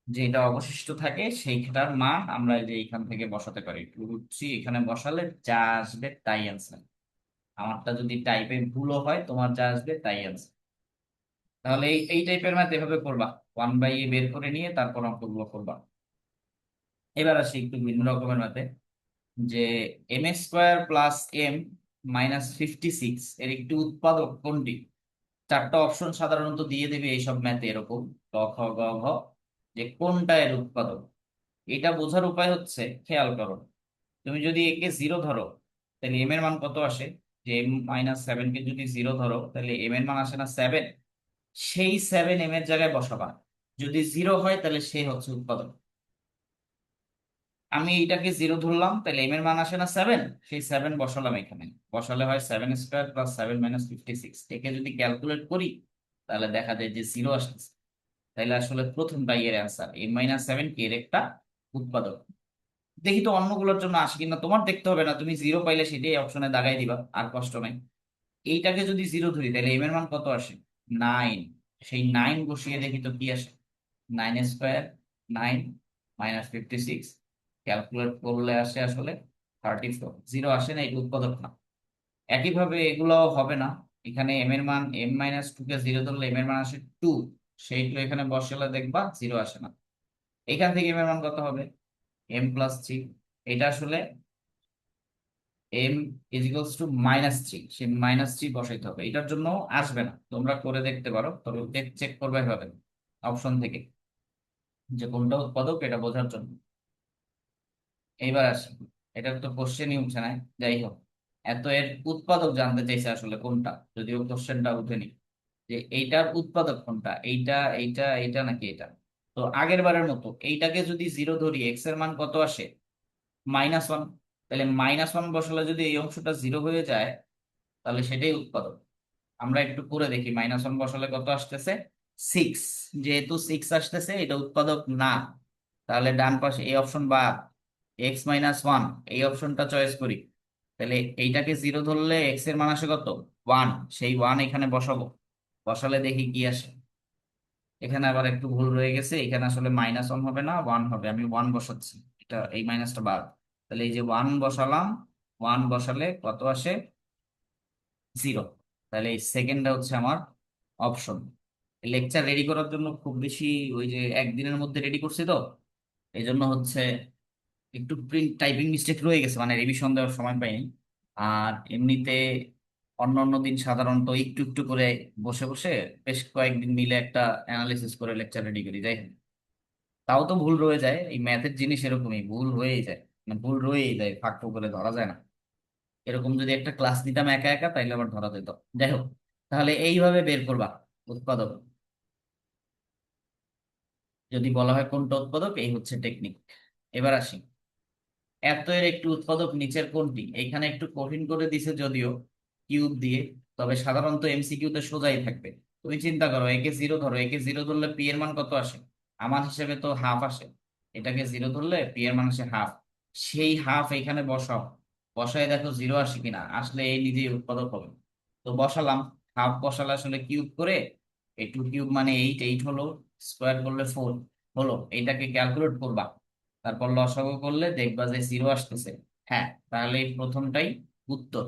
যেটা অবশিষ্ট থাকে সেইটার মান আমরা এই যে এইখান থেকে বসাতে পারি, 2√3 এখানে বসালে যা আসবে তাই অ্যান্সার। আমারটা যদি টাইপে ভুলও হয়, তোমার যা আসবে তাই অ্যান্সার। তাহলে এই টাইপের ম্যাথ এভাবে করবা, 1/a বের করে নিয়ে তারপর অঙ্কগুলো করবা। এবার আসি একটু ভিন্ন রকমের ম্যাথে, যে m² + m - 56 এর একটি উৎপাদক কোনটি? চারটা অপশন সাধারণত দিয়ে দেবে এইসব ম্যাথে, এরকম ক খ গ ঘ, যে কোনটা এর উৎপাদক। এটা বোঝার উপায় হচ্ছে, খেয়াল করো, তুমি যদি একে 0 ধরো, তাহলে এম এর মান কত আসে? যে m - 7 কে যদি 0 ধরো, তাহলে এম এর মান আসে না 7? সেই 7 এম এর জায়গায় বসাবা, যদি 0 হয় তাহলে সে হচ্ছে উৎপাদক। আমি এইটাকে 0 ধরলাম, তাহলে এম এর মান আসে না 7, সেই 7 বসালাম এখানে। বসালে হয় 7² + 7 - 56। একে যদি ক্যালকুলেট করি, তাহলে দেখা যায় যে 0 আসছে। তাইলে আসলে প্রথমটা এর অ্যান্সার, m - 7 কি এর একটা উৎপাদক। দেখি তো অন্যগুলোর জন্য আসে কিনা, তোমার দেখতে হবে না, তুমি জিরো পাইলে সেটাই অপশনে দাগাই দিবা, আর কষ্ট নাই। এইটাকে যদি জিরো ধরি তাহলে এম এর মান কত আসে? 9। সেই 9 বসিয়ে দেখি তো কি আসে। 9 স্কোয়ার, 9 -56, ক্যালকুলেট করলে আসে আসলে 34। জিরো আসে না, এটা উৎপাদক না। একইভাবে এগুলোও হবে না। এখানে এম এর মান, m-2 কে জিরো ধরলে এম এর মান আসে 2, সেই 2 এখানে বসালে দেখবা জিরো আসে না। এখান থেকে এম এর মান কত হবে? m+3। এটা আসলে m=-3, সেই -3 বসাইতে হবে, এটার জন্য আসবে না। তোমরা করে দেখতে পারো, তবে চেক করবে হবে অপশন থেকে যে কোনটা উৎপাদক, এটা বোঝার জন্য। এইবার আসি, এটার তো কোশ্চেনই উঠছে না, যাই হোক। এত এর উৎপাদক জানতে চাইছে আসলে কোনটা, যদিও কোশ্চেনটা উঠেনি যে এইটার উৎপাদক কোনটা, এইটা এইটা এইটা নাকি এটা। তো আগের বারের মতো এইটাকে যদি জিরো ধরি, এক্স এর মান কত আসে? -1। তাহলে -1 বসালে যদি এই অংশটা জিরো হয়ে যায়, তাহলে সেটাই উৎপাদক। আমরা একটু করে দেখি, -1 বসালে কত আসতেছে? 6। যেহেতু 6 আসতেছে, এটা উৎপাদক না। তাহলে ডান পাশে এই অপশন বাদ, x-1 এই অপশনটা চয়েস করি। তাহলে এইটাকে জিরো ধরলে এক্স এর মান আসে কত? 1। সেই 1 এখানে বসাবো, বসালে দেখি কি আসে। এখানে আবার একটু ভুল রয়ে গেছে, এখানে আসলে -1 হবে না, 1 হবে। আমি 1 বসাচ্ছি, এটা এই মাইনাসটা বাদ। তাহলে এই যে 1 বসালাম, 1 বসালে কত আসে? জিরো। তাহলে এই সেকেন্ডটা হচ্ছে আমার অপশন। লেকচার রেডি করার জন্য খুব বেশি, ওই যে একদিনের মধ্যে রেডি করছি তো, এই জন্য হচ্ছে একটু প্রিন্ট টাইপিং মিস্টেক রয়ে গেছে, মানে রিভিশন দেওয়ার সময় পাইনি। আর এমনিতে অন্য অন্য দিন সাধারণত একটু একটু করে বসে বসে বেশ কয়েকদিন মিলে একটা অ্যানালিসিস করে লেকচার রেডি করি, যাই হোক। তাও তো ভুল রয়ে যায়, এই ম্যাথের জিনিস এরকমই, ভুল হয়েই যায়। মানে ভুল রয়েই যায়, ফাঁক ফোঁক করে ধরা যায় না। এরকম যদি একটা ক্লাস নিতাম একা একা, তাইলে আবার ধরা যেত। যাই হোক, তাহলে এইভাবে বের করবা উৎপাদক। যদি বলা হয় কোনটা উৎপাদক, এই হচ্ছে টেকনিক। এবার আসি, এত এর একটু উৎপাদক নিচের কোনটি? এখানে একটু কঠিন করে দিছে যদিও, কিউব দিয়ে। তবে সাধারণত এমসিকিউ তে সোজাই থাকবে। তুমি চিন্তা করো, একে জিরো ধরো, একে জিরো ধরলে পি এর মান কত আসে? আমার হিসেবে তো হাফ আসে। এটাকে জিরো ধরলে পি এর মান আসে হাফ। সেই হাফ এখানে বসাও, বসায় দেখো জিরো আসে কিনা, আসলে এই নিজেই উৎপাদক হবে। তো বসালাম, হাফ বসালে আসলে কিউব করে, এই 2 কিউব মানে 8, 8 হলো, স্কোয়ার করলে 4 হলো। এইটাকে ক্যালকুলেট করবা, তারপর লসাগু করলে দেখবা যে জিরো আসতেছে। হ্যাঁ, তাহলে এই প্রথমটাই উত্তর।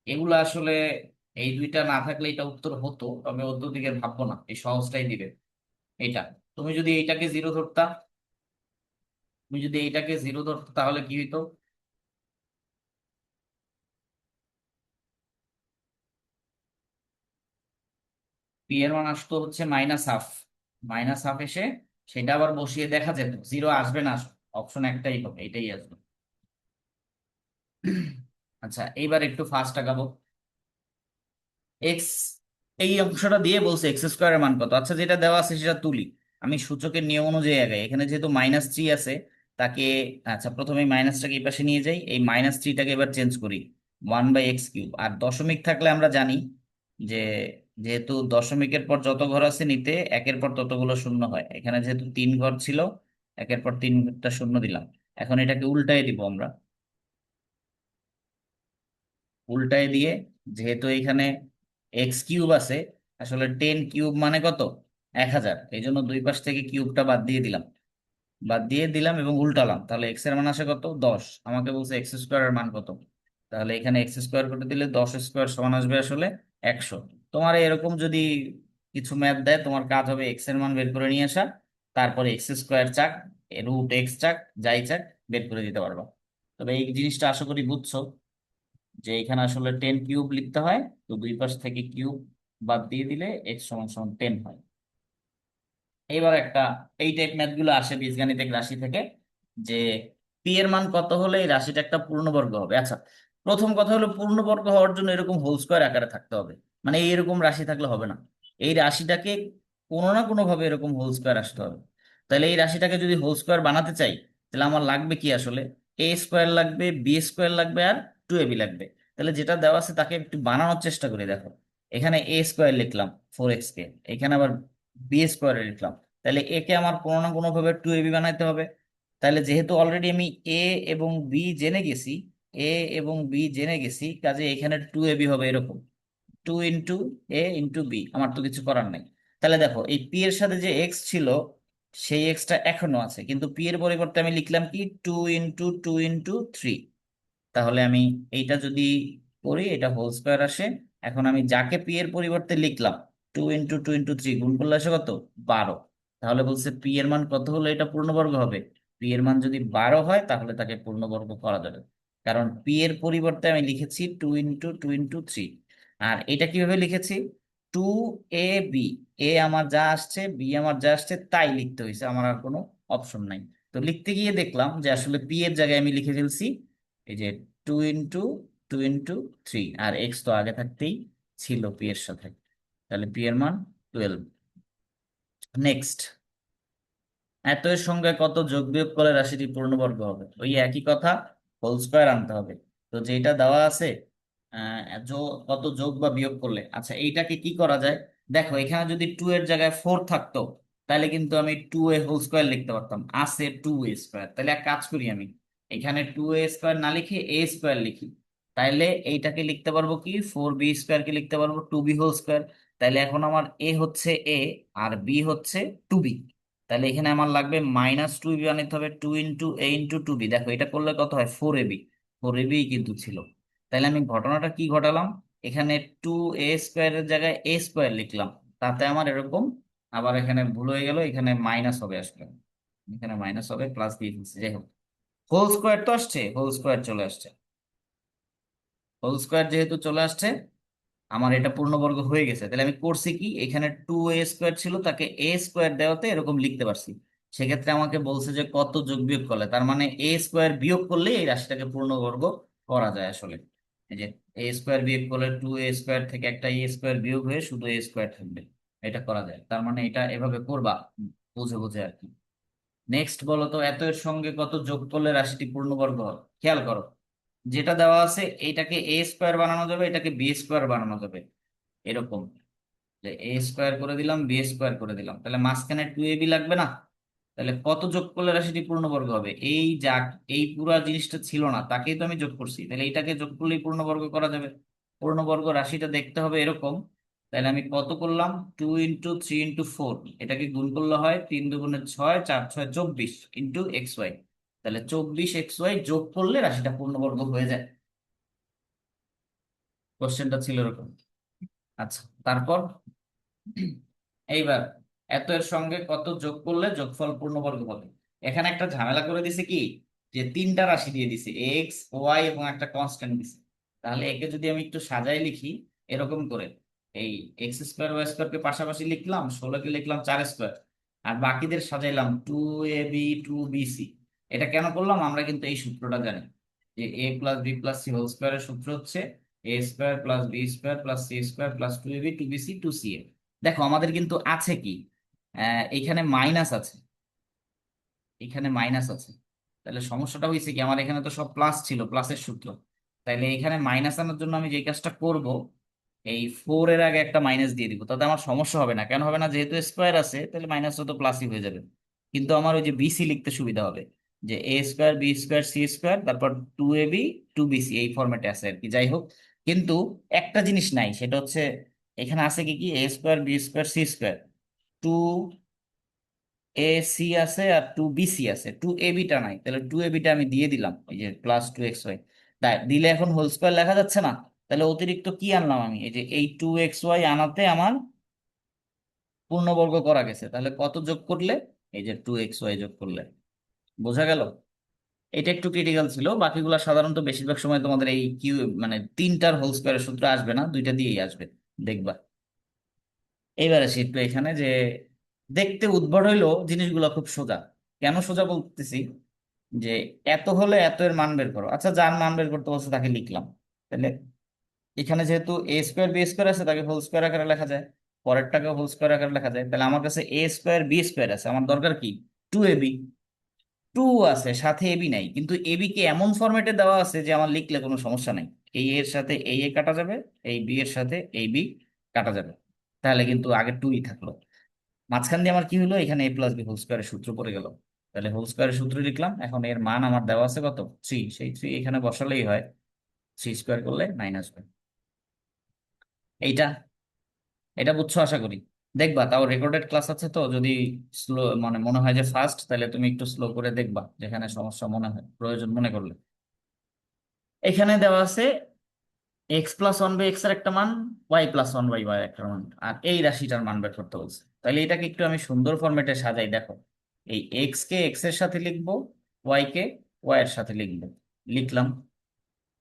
এগুলো আসলে এই দুইটা না থাকলে এটা উত্তর হতো, তবে অন্য দিকে ভাববো না, এই সহজটাই দিবে এটা। তুমি যদি এইটাকে জিরো ধরতা, তুমি যদি এইটাকে জিরো ধরতো তাহলে কি হইতো? পি এর মান আসতো হচ্ছে -1/2। -1/2 এসে সেটা আবার বসিয়ে দেখা যেত, জিরো আসবে না, অপশন একটাই হবে, এটাই আসবে। আচ্ছা, এইবার একটু ফাস্ট আগাবো। এক্স, এই অংশটা দিয়ে বলছে এক্স স্কোয়ারের মান কত। আচ্ছা, যেটা দেওয়া আছে সেটা তুলি। আমি সূচকের নিয়ম অনুযায়ী আগাই, এখানে যেহেতু -3 আছে, তাকে, আচ্ছা প্রথমে মাইনাসটাকে এই পাশে নিয়ে যাই, এই -3টাকে এবার চেঞ্জ করি 1/x কিউব। আর দশমিক থাকলে আমরা জানি যে, যেহেতু দশমিকের পর যত ঘর আছে নিতে, একের পর ততগুলো শূন্য হয়। এখানে যেহেতু 3 ঘর ছিল, একের পর 3টা শূন্য দিলাম। এখন এটাকে উল্টাই দিব আমরা, উল্টায় দিয়ে, যেহেতু এখানে x কিউব আছে, আসলে 10 কিউব মানে কত? 1000। এই জন্য দুই পাশ থেকে কিউবটা বাদ দিয়ে দিলাম, বাদ দিয়ে দিলাম এবং উল্টালাম। তাহলে এক্স এর মান আসে কত? 10। আমাকে বলছে এক্স স্কোয়ারের মান কত, তাহলে এখানে এক্স স্কোয়ার করে দিলে 10 স্কোয়ার সমান আসবে আসলে 100। তোমার এরকম যদি কিছু ম্যাথ দেয়, তোমার কাজ হবে এক্স এর মান বের করে নিয়ে আসা, তারপরে এক্স স্কোয়ার চাক, রুট এক্স চাক, যাই চাক, বের করে দিতে পারবা। তবে এই জিনিসটা আশা করি বুঝছো, যে এখানে আসলে 10 কিউব লিখতে হয়। তো দুই পাশ থেকে কিউব বাদ দিয়ে দিলে এক্স সমান সমান 10 হয়। এইবার একটা, এই টাইপ ম্যাথ গুলো আসে বীজগাণিতিক রাশি থেকে, যে পি এর মান কত হলে এই রাশিটা একটা পূর্ণবর্গ হবে। আচ্ছা, প্রথম কথা হলো পূর্ণবর্গ হওয়ার জন্য এরকম হোল স্কোয়ার আকারে থাকতে হবে, মানে এইরকম রাশি থাকলে হবে না। এই রাশিটাকে কোনো না কোনো ভাবে এরকম হোল স্কোয়ার আসতে হবে। তাহলে এই রাশিটাকে যদি হোল স্কোয়ার বানাতে চাই, তাহলে আমার লাগবে কি আসলে? এ স্কোয়ার লাগবে, বি স্কোয়ার লাগবে, আর 2ab লাগবে। তাহলে যেটা দেওয়া আছে তাকে একটু বানানোর চেষ্টা করে দেখো। এখানে এ স্কোয়ার লিখলাম 4x কে, এখানে আবার বি স্কোয়ার লিখলাম। তাহলে একে আমার কোনো না কোনো ভাবে 2ab বানাইতে হবে। তাহলে যেহেতু অলরেডি আমি এ এবং বি জেনে গেছি, এ এবং বি জেনে গেছি, কাজে এখানে 2ab হবে এরকম, 2 × a × b, আমার তো কিছু করার নাই। তাহলে দেখো এই পি এর সাথে যে এক্স ছিল সেই এক্সটা এখনো আছে, কিন্তু পি এর পরিবর্তে আমি লিখলাম কি 2 × 2 × 3। তাহলে আমি এইটা যদি করি এটা হোল স্কোয়ার আসে। এখন আমি যাকে পি এর পরিবর্তে লিখলাম 2 × 2 × 3 গুণ করলে আসে কত, 12। তাহলে বলছে পি এর মান কত হলে এটা পূর্ণবর্গ হবে? পি এর মান যদি 12 হয় তাহলে তাকে পূর্ণবর্গ করা যাবে, কারণ পি এর পরিবর্তে আমি লিখেছি 2 × 2 × 3। আর এটা কিভাবে লিখেছি, 2ab, এ আমার যা আসছে বি আমার যা আসছে তাই লিখতে হয়েছে, আমার আর কোনো অপশন নাই। তো লিখতে গিয়ে দেখলাম যে আসলে পি এর জায়গায় আমি লিখে ফেলছি এই যে 2 × 2 × 3, আর এক্স তো আগে থাকতেই ছিল পি এর সাথে, তাহলে পি এর মান 12। নেক্সট, এত এর সঙ্গে কত যোগ বিয়োগ করলে রাশিটি পূর্ণবর্গ হবে? ওই একই কথা, হোল স্কোয়ার আনতে হবে। তো যেটা দেওয়া আছে কত যোগ বা বিয়োগ করলে, আচ্ছা এইটাকে কি করা যায়, দেখো এখানে যদি 2 এর জায়গায় 4 থাকতো তাহলে কিন্তু আমি 2a হোল স্কোয়ার লিখতে পারতাম, আছে 2a²। তাহলে এক কাজ করি, আমি এখানে 2a² না লিখে a² লিখি। তাইলে এইটাকে লিখতে পারবো কি, 4b² কে লিখতে পারবো 2b হোল স্কোয়ার। তাইলে এখন আমার এ হচ্ছে এ আর বি হচ্ছে 2b। তাহলে এখানে আমার লাগবে -2b বানাইতে হবে, 2 × a × 2b। দেখো এটা করলে কত হয়, 4ab। 4ab কিন্তু ছিল। তাহলে আমি ঘটনাটা কি ঘটালাম, এখানে 2a² এর জায়গায় a² লিখলাম, তাতে আমার এরকম, আবার এখানে ভুল হয়ে গেল, এখানে মাইনাস হবে আসলে, এখানে মাইনাস হবে, প্লাস দিয়ে দিচ্ছি। যাই হোক, হোল স্কোয়ার তো আসছে, হোল স্কোয়ার চলে আসছে, হোল স্কোয়ার যেহেতু চলে আসছে আমার এটা পূর্ণবর্গ হয়ে গেছে। তাহলে আমি করছি কি, এখানে 2a² ছিল তাকে a² দেওয়াতে এরকম লিখতে পারছি। সেক্ষেত্রে আমাকে বলছে যে কত যোগ বিয়োগ করলে, তার মানে a² বিয়োগ করলে এই রাশিটাকে পূর্ণবর্গ করা যায় আসলে। এই যে a² বিয়োগ করলে 2a² থেকে একটা a² বিয়োগ হয়ে শুধু a² থাকবে, এটা করা যায়। তার মানে এটা এভাবে করবা, বুঝে বুঝে আর কি। নেক্সট বলো তো, এত এর সঙ্গে কত যোগ করলে রাশিটি পূর্ণবর্গ হয়? খেয়াল করো, যেটা দেওয়া আছে এইটাকে a² বানানো যাবে, এটাকে b² বানানো যাবে, এরকম যে a² করে দিলাম, b² করে দিলাম, তাহলে মাঝখানে 2ab লাগবে না? তাহলে কত যোগ করলে রাশিটি পূর্ণবর্গ হবে? এই যা এই পুরা জিনিসটা ছিল না তাকেই তো আমি যোগ করছি, তাহলে এটাকে যোগ করলেই পূর্ণবর্গ করা যাবে। পূর্ণবর্গ রাশিটা দেখতে হবে এরকম। তাহলে আমি কত করলাম, 2 × 3 × 4, এটাকে গুণ করলে হয় 3 × 2 = 6, 4 × 6 = 24 × xy। তাহলে 24 xy যোগ করলে রাশিটা পূর্ণবর্গ হয়ে যায়। কোশ্চেনটা ছিল এরকম। আচ্ছা, তারপর এইবার এত এর সঙ্গে কত যোগ করলে যোগফল পূর্ণবর্গ হবে? এখানে একটা ঝামেলা করে দিছে কি, যে তিনটা রাশি দিয়ে দিছে, এক্স ওয়াই এবং একটা কনস্ট্যান্ট দিছে। তাহলে একে যদি আমি একটু সাজাই লিখি এরকম করে, এই x² y² কে পাশাপাশি লিখলাম, 16 কে লিখলাম 4², আর বাকিদের সাজাইলাম 2ab 2bc। এটা কেন করলাম, আমরা কিন্তু এই সূত্রটা জানি যে a + b + c হোল স্কোয়ারের সূত্র হচ্ছে a² + b² + c² + 2ab 2bc 2ca। দেখো আমাদের কিন্তু আছে কি, এখানে মাইনাস আছে, এখানে মাইনাস আছে। তাহলে সমস্যাটা হয়েছে কি, আমার এখানে তো সব প্লাস ছিল, প্লাসের সূত্র। তাহলে এখানে মাইনাস আনার জন্য আমি যে কাজটা করব, এই 4 এর আগে একটা মাইনাস দিয়ে দিব, তাতে আমার সমস্যা হবে না। কেন হবে না, যেহেতু স্কোয়ার আছে তাহলে মাইনাসটা তো প্লাসই হয়ে যাবে। কিন্তু আমার ওই যে বিসি লিখতে সুবিধা হবে, যে a²b²c², তারপর 2ab 2bc, এই ফরম্যাটে আছে আর কি। যাই হোক, কিন্তু একটা জিনিস নাই, সেটা হচ্ছে এখানে আছে কি কি, a²b²c², টু এ সি আছে আর 2bc আছে, 2ab নাই। তাহলে 2ab আমি দিয়ে দিলাম, এই যে +2xy। তাই দিলে এখন হোল স্কোয়ার লেখা যাচ্ছে না। তাহলে অতিরিক্ত কি আনলাম আমি, এই যে এই 2xy আনাতে আমার পূর্ণবর্গ করা গেছে। তাহলে কত যোগ করলে, এই যে 2xy যোগ করলে, বোঝা গেল? এটা একটু ক্রিটিক্যাল ছিল, বাকিগুলো সাধারণত বেশিরভাগ সময় তোমাদের এই কিউ মানে তিনটার হোল স্কোয়ারের সূত্র আসবে না, দুইটা দিয়েই আসবে, দেখবা। এইবার আসি একটু এখানে, যে দেখতে উদ্ভট হইলো জিনিসগুলো খুব সোজা। কেন সোজা বলতেছি, যে এত হলে এত এর মান বের করো, আচ্ছা যার মান বের করতে বলছে তাকে লিখলাম। তাহলে এখানে যেহেতু a²b² আছে তাকে হোল স্কোয়ার আকারে লেখা যায়, পরেরটাকে হোল স্কোয়ার আকারে লেখা যায়। তাহলে আমার কাছে a²b² আছে, আমার দরকার কি, 2ab। 2 আছে, সাথে এবি নাই, কিন্তু এবি কে এমন ফরম্যাটে দেওয়া আছে যে আমার লিখলে কোনো সমস্যা নাই। এই এর সাথে এই এ কাটা যাবে, এই বি এর সাথে এই বি কাটা যাবে, তাহলে কিন্তু আগে 2ই থাকলো। মাঝখান দিয়ে আমার কি হলো, এখানে a + b হোল স্কোয়ারের সূত্র পড়ে গেল। তাহলে হোল স্কোয়ারের সূত্র লিখলাম। এখন এর মান আমার দেওয়া আছে কত, 3, সেই 3 এখানে বসালেই হয়। 3 স্কোয়ার করলে -1। এইটা, এটা বুঝছো আশা করি। দেখবা, তাও রেকর্ডেড ক্লাস আছে তো, যদি স্লো মানে মনে হয় যে ফাস্ট, তাহলে তুমি একটু স্লো করে দেখবা, যেখানে সমস্যা মনে হয় প্রয়োজন মনে করলে। এখানে দেওয়া আছে x+1/x এর একটা মান, y+1/y এর একটা মান, আর এই রাশিটার মান বের করতে বলছে। তাহলে এটাকে একটু আমি সুন্দর ফরম্যাটে সাজাই, দেখো। এই এক্স কে এক্স এর সাথে লিখবো, ওয়াই কে ওয়াই এর সাথে লিখবো। লিখলাম।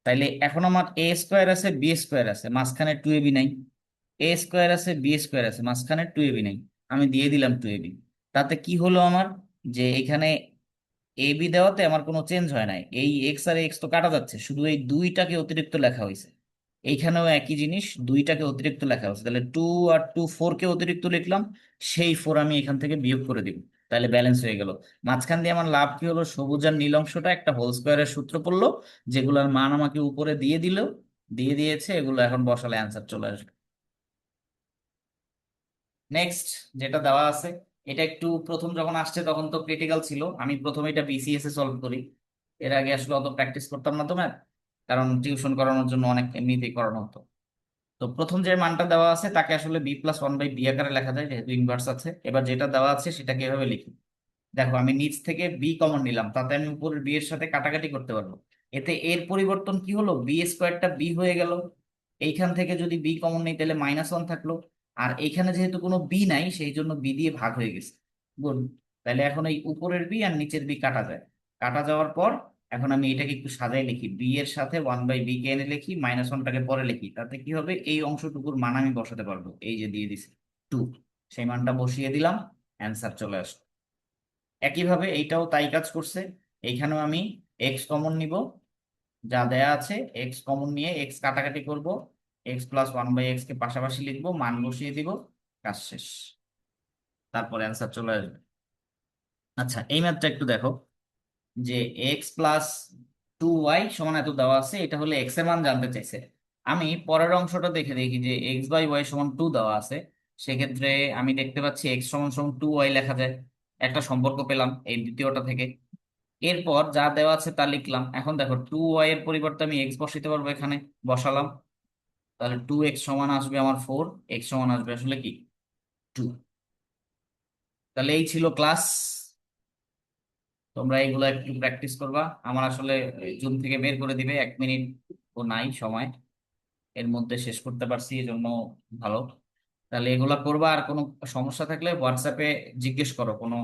তাইলে এখন আমার এ স্কোয়ার আছে, বি স্কোয়ার আছে, মাঝখানে 2ab নাই। এ স্কোয়ার আছে, বি স্কোয়ার আছে, মাঝখানে 2ab নাই। আমি দিয়ে দিলাম 2ab। তাতে কি হলো আমার, যে এখানে এ বি দেওয়াতে আমার কোনো চেঞ্জ হয় নাই, এই এক্স আর এক্স তো কাটা যাচ্ছে, শুধু এই দুইটাকে অতিরিক্ত লেখা হয়েছে। এইখানেও একই জিনিস, দুইটাকে অতিরিক্ত লেখা হয়েছে, তাহলে 2 আর 2 4কে অতিরিক্ত লিখলাম। সেই 4 আমি এখান থেকে বিয়োগ করে দিব। তাহলে ব্যালেন্স হয়ে গেল। মাঝখান দিয়ে আমার লাভ কি হলো, সবুজ আর নীল অংশটা একটা হোল স্কোয়ারের সূত্র পড়লো, যেগুলোর মান আমাকে উপরে দিয়ে দিল, দিয়ে দিয়েছে, এগুলো এখন বসালে অ্যান্সার চলে আসবে। নেক্সট যেটা দেওয়া আছে, এটা একটু প্রথম যখন আসছে তখন তো ক্রিটিক্যাল ছিল, আমি প্রথমে এটা বিসিএস এ সলভ করি। এর আগে আসলে অত প্র্যাকটিস করতাম না তো ম্যাথ, কারণ টিউশন করানোর জন্য অনেক এমনিতেই করানো হতো। তো প্রথম যে মানটা দেওয়া আছে তাকে আসলে b+1/b আকারে লেখা যায়, যেহেতু ইনভার্স আছে। এবার যেটা দেওয়া আছে সেটাকে এভাবে লিখি। দেখো, আমি নিচ থেকে বি কমন নিলাম, তাতে আমি উপরের বি এর সাথে কাটাকাটি করতে পারবো। এতে এর পরিবর্তন কি হলো, বি স্কোয়ারটা বি হয়ে গেল। এইখান থেকে যদি বি কমন নেই তাহলে -1 থাকলো। আর এইখানে যেহেতু কোনো বি নাই, সেই জন্য বি দিয়ে ভাগ হয়ে গেছে। গুড। তাহলে এখন এই উপরের বি আর নিচের বি কাটা যায়। কাটা যাওয়ার পর এখন আমি এটাকে একটু সাজাই লিখি, বি এর সাথে 1/b কে এনে লিখি, -1টাকে পরে লিখি। তাতে কি হবে, এই অংশটুকুর মান আমি বসাতে পারবো, এই যে দিয়ে দিছি 2। সেই মানটা বসিয়ে দিলাম, অ্যান্সার চলে আসলো। একইভাবে এইটাও তাই কাজ করছে। এইখানেও আমি এক্স কমন নিব, যা দেয়া আছে এক্স কমন নিয়ে এক্স কাটাকাটি করব, x+1/x কে পাশাপাশি লিখবো, মান বসিয়ে দিব, কাজ শেষ। তারপর অ্যান্সার চলে আসবে। আচ্ছা, এই ম্যাথটা একটু দেখো, যে x+2y সমান এত দেওয়া আছে, এটা হলে এক্স এর মান জানতে চাইছে। আমি পরের অংশটা দেখে দেখি যে x/y সমান 2 দেওয়া আছে। সেক্ষেত্রে আমি দেখতে পাচ্ছি x সমান সমান 2y লেখা যায়। একটা সম্পর্ক পেলাম এই দ্বিতীয়টা থেকে। এরপর যা দেওয়া আছে তা লিখলাম। এখন দেখো, 2y এর পরিবর্তে আমি এক্স বসাইতে পারবো, এখানে বসালাম। তাহলে 2x সমান আসবে আমার 4, এক্স সমান আসবে আসলে কি, 2। তাহলে এই ছিল ক্লাস। তোমরা এইগুলো একটু প্র্যাকটিস করবা। আমার আসলে জুম থেকে বের করে দিবে, 1 মিনিট ও নাই সময়, এর মধ্যে শেষ করতে পারছি, এই জন্য ভালো। তাহলে এগুলা করবা, আর কোনো সমস্যা থাকলে হোয়াটসঅ্যাপে জিজ্ঞেস করো কোনো